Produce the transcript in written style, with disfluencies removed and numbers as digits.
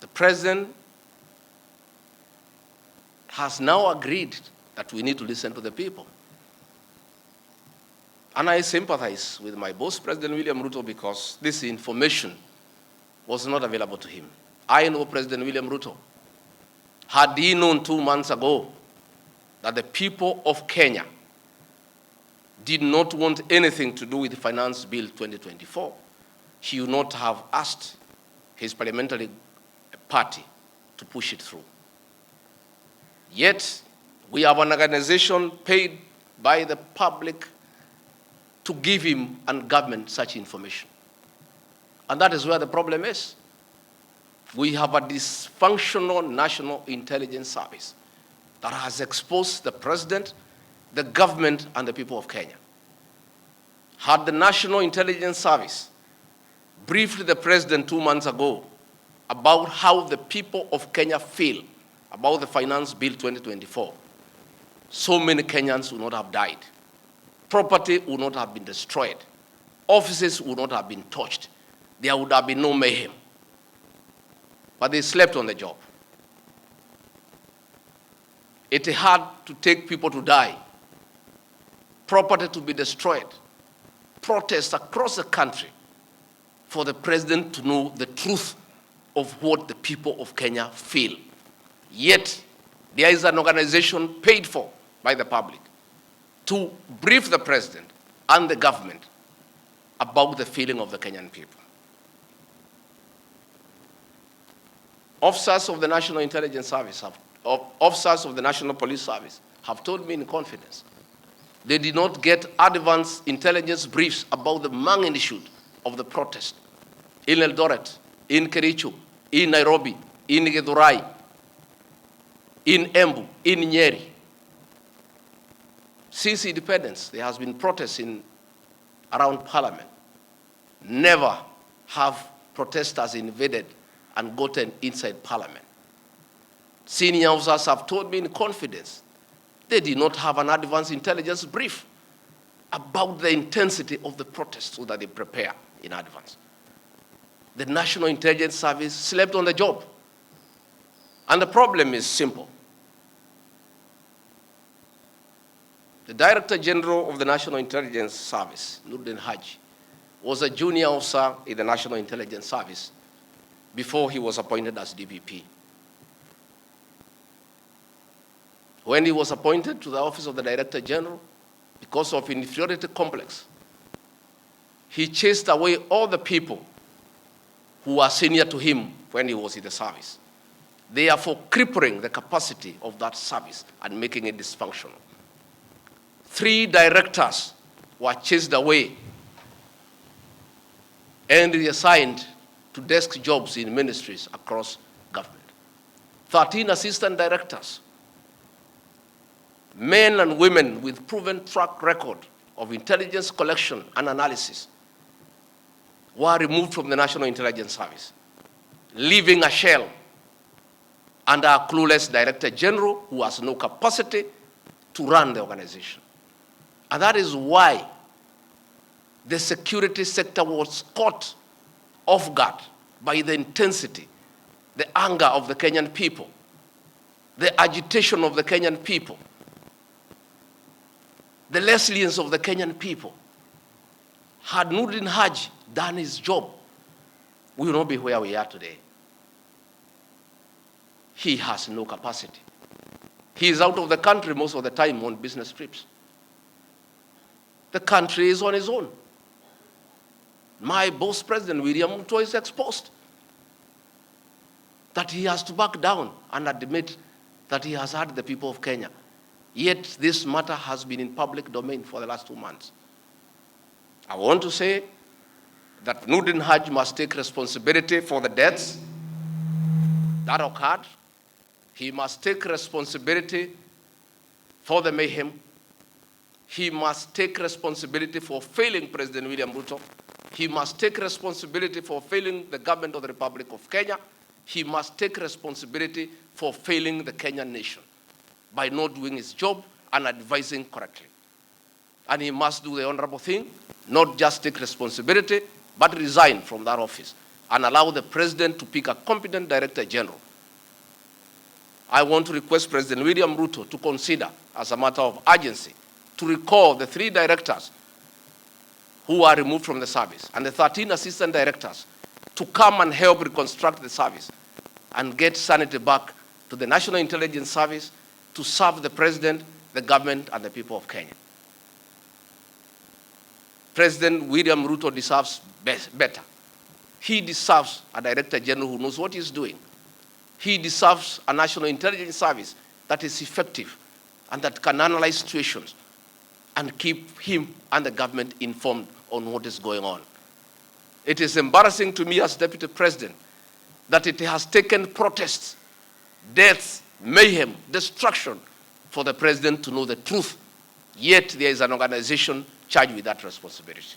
The president has now agreed that we need to listen to the people. And I sympathize with my boss, President William Ruto, because this information was not available to him. I know President William Ruto. Had he known 2 months ago that the people of Kenya did not want anything to do with the Finance Bill 2024, he would not have asked his parliamentary party to push it through. Yet, we have an organization paid by the public to give him and government such information. And that is where the problem is. We have a dysfunctional National Intelligence Service that has exposed the president, the government, and the people of Kenya. Had the National Intelligence Service briefed the president 2 months ago about how the people of Kenya feel about the Finance Bill 2024, so many Kenyans would not have died. Property would not have been destroyed. Offices would not have been touched. There would have been no mayhem. But they slept on the job. It had to take people to die, property to be destroyed, protests across the country for the president to know the truth of what the people of Kenya feel. Yet, there is an organization paid for by the public to brief the president and the government about the feeling of the Kenyan people. Officers of the National Intelligence Service, officers of the National Police Service have told me in confidence they did not get advance intelligence briefs about the magnitude of the protest in Eldoret, in Kericho, in Nairobi, in Githurai, in Embu, in Nyeri. Since independence, there has been protests around Parliament. Never have protesters invaded and gotten inside Parliament. Senior officers have told me in confidence they did not have an advance intelligence brief about the intensity of the protest so that they prepare in advance. The National Intelligence Service slept on the job. And the problem is simple. The Director General of the National Intelligence Service, Nurdin Haji, was a junior officer in the National Intelligence Service before he was appointed as DPP. When he was appointed to the office of the Director General, because of inferiority complex, he chased away all the people who were senior to him when he was in the service, therefore crippling the capacity of that service and making it dysfunctional. 3 directors were chased away and reassigned to desk jobs in ministries across government. 13 assistant directors, men and women with proven track record of intelligence collection and analysis, were removed from the National Intelligence Service, leaving a shell under a clueless Director General who has no capacity to run the organization. And that is why the security sector was caught off guard by the intensity, the anger of the Kenyan people, the agitation of the Kenyan people, the resilience of the Kenyan people. Had Nurdin Haji done his job, we will not be where we are today. He has no capacity. He is out of the country most of the time on business trips. The country is on its own. My boss, President William Ruto, is exposed. That he has to back down and admit that he has hurt the people of Kenya. Yet this matter has been in public domain for the last 2 months. I want to say that Nurdin Haji must take responsibility for the deaths that occurred. He must take responsibility for the mayhem. He must take responsibility for failing President William Ruto. He must take responsibility for failing the government of the Republic of Kenya. He must take responsibility for failing the Kenyan nation by not doing his job and advising correctly. And he must do the honorable thing, not just take responsibility, but resign from that office and allow the president to pick a competent director general. I want to request President William Ruto to consider, as a matter of urgency, to recall the 3 directors who are removed from the service and the 13 assistant directors to come and help reconstruct the service and get sanity back to the National Intelligence Service to serve the president, the government, and the people of Kenya. President William Ruto deserves better. He deserves a director general who knows what he's doing. He deserves a National Intelligence Service that is effective and that can analyze situations and keep him and the government informed on what is going on. It is embarrassing to me as Deputy President that it has taken protests, deaths, mayhem, destruction for the president to know the truth, yet there is an organization charged with that responsibility.